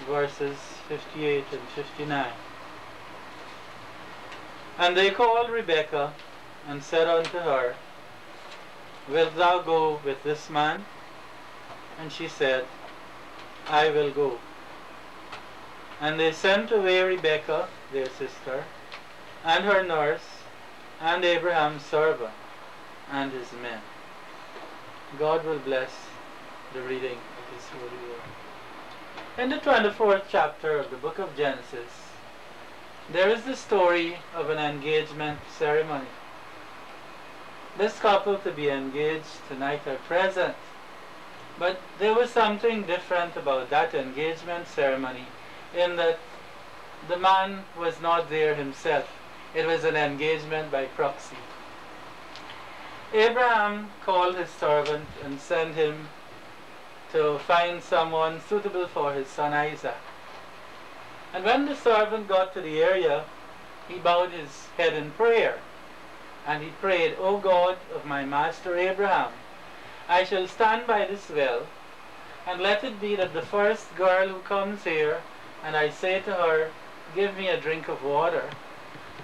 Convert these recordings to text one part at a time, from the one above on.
verses 58 and 59. And they called Rebekah, and said unto her, Wilt thou go with this man? And she said, I will go. And they sent away Rebekah, their sister, and her nurse, and Abraham's servant, and his men. God will bless the reading of His holy word. In the 24th chapter of the book of Genesis, there is the story of an engagement ceremony. This couple to be engaged tonight are present, but there was something different about that engagement ceremony in that the man was not there himself. It was an engagement by proxy. Abraham called his servant and sent him to find someone suitable for his son Isaac. And when the servant got to the area, he bowed his head in prayer. And he prayed, O God of my master Abraham, I shall stand by this well, and let it be that the first girl who comes here, and I say to her, Give me a drink of water,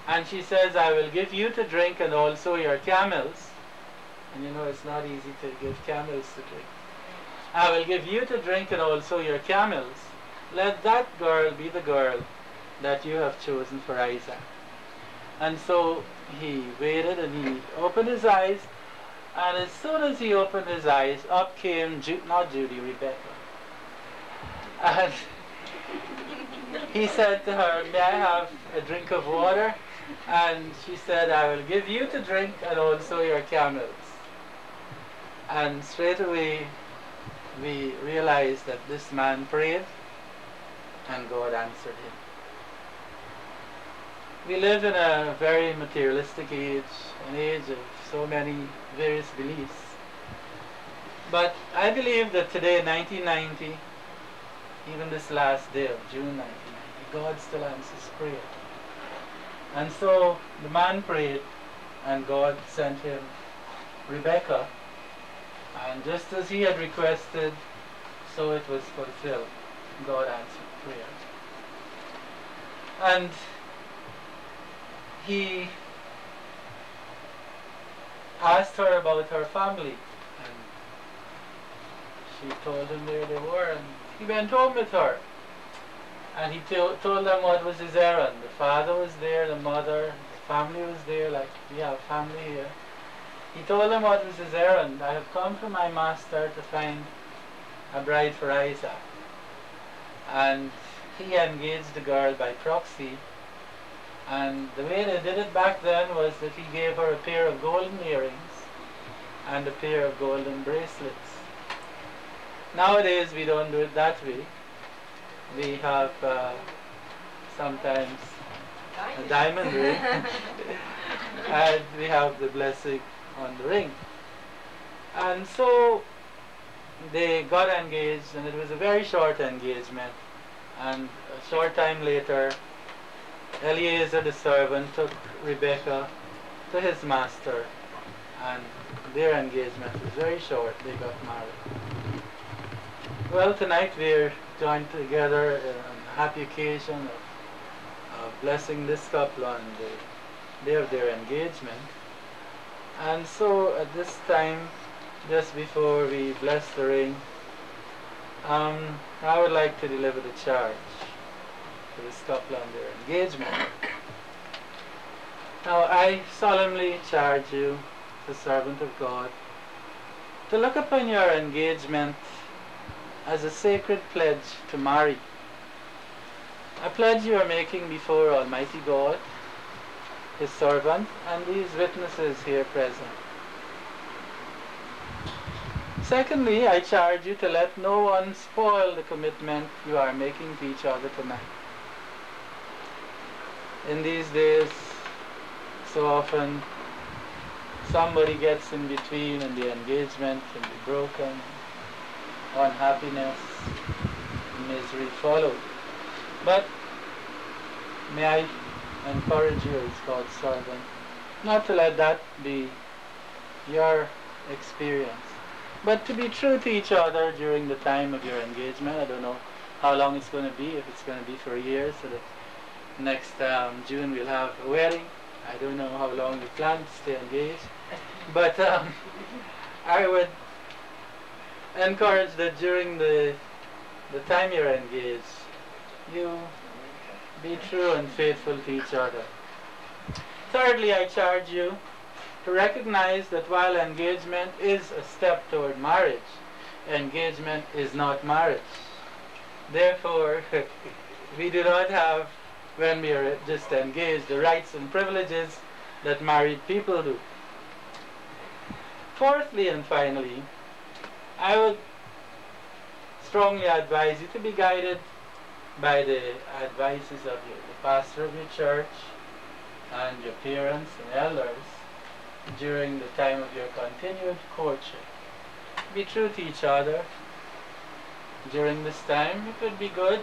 and she says, I will give you to drink and also your camels. And you know it's not easy to give camels to drink. I will give you to drink and also your camels. Let that girl be the girl that you have chosen for Isaac. And so he waited and he opened his eyes, and as soon as he opened his eyes, up came Rebekah. And he said to her, May I have a drink of water? And she said, I will give you to drink and also your camels. And straight away we realized that this man prayed and God answered him. We live in a very materialistic age, an age of so many various beliefs. But I believe that today, 1990, even this last day of June 1990, God still answers prayer. And so the man prayed, and God sent him Rebekah, and just as he had requested, so it was fulfilled. God answered prayer. And he asked her about her family, and she told him where they were, and he went home with her. And he told them what was his errand. The father was there, the mother, the family was there, like we have family here. He told them what was his errand. I have come from my master to find a bride for Isaac. And he engaged the girl by proxy. And the way they did it back then was that he gave her a pair of golden earrings and a pair of golden bracelets. Nowadays we don't do it that way. We have sometimes a diamond ring and we have the blessing on the ring. And so they got engaged, and it was a very short engagement. And a short time later, Eliezer the servant took Rebekah to his master, and their engagement was very short. They got married. Well, tonight we're joined together on a happy occasion of blessing this couple on the day of their engagement. And so at this time, just before we bless the ring, I would like to deliver the charge to this couple on their engagement. Now I solemnly charge you, the servant of God, to look upon your engagement as a sacred pledge to marry. A pledge you are making before Almighty God, His servant, and these witnesses here present. Secondly, I charge you to let no one spoil the commitment you are making to each other tonight. In these days, so often somebody gets in between and the engagement can be broken, unhappiness, misery followed. But may I encourage you as God's servant not to let that be your experience, but to be true to each other during the time of your engagement. I don't know how long it's going to be, if it's going to be for a year, so that next June we'll have a wedding. I don't know how long we plan to stay engaged, but I would encourage that during the time you're engaged, you be true and faithful to each other. Thirdly, I charge you to recognize that while engagement is a step toward marriage, engagement is not marriage. Therefore, we do not have, when we are just engaged, the rights and privileges that married people do. Fourthly and finally, I would strongly advise you to be guided by the advices of the pastor of your church and your parents and elders during the time of your continued courtship. Be true to each other. During this time, it would be good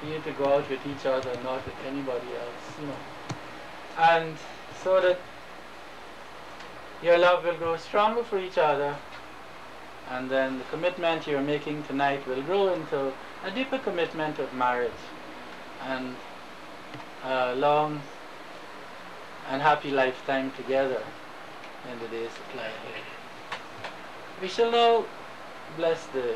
for you to go out with each other, not with anybody else, and so that your love will grow stronger for each other, and then the commitment you're making tonight will grow into a deeper commitment of marriage and a long and happy lifetime together in the days that lie ahead. We shall now bless the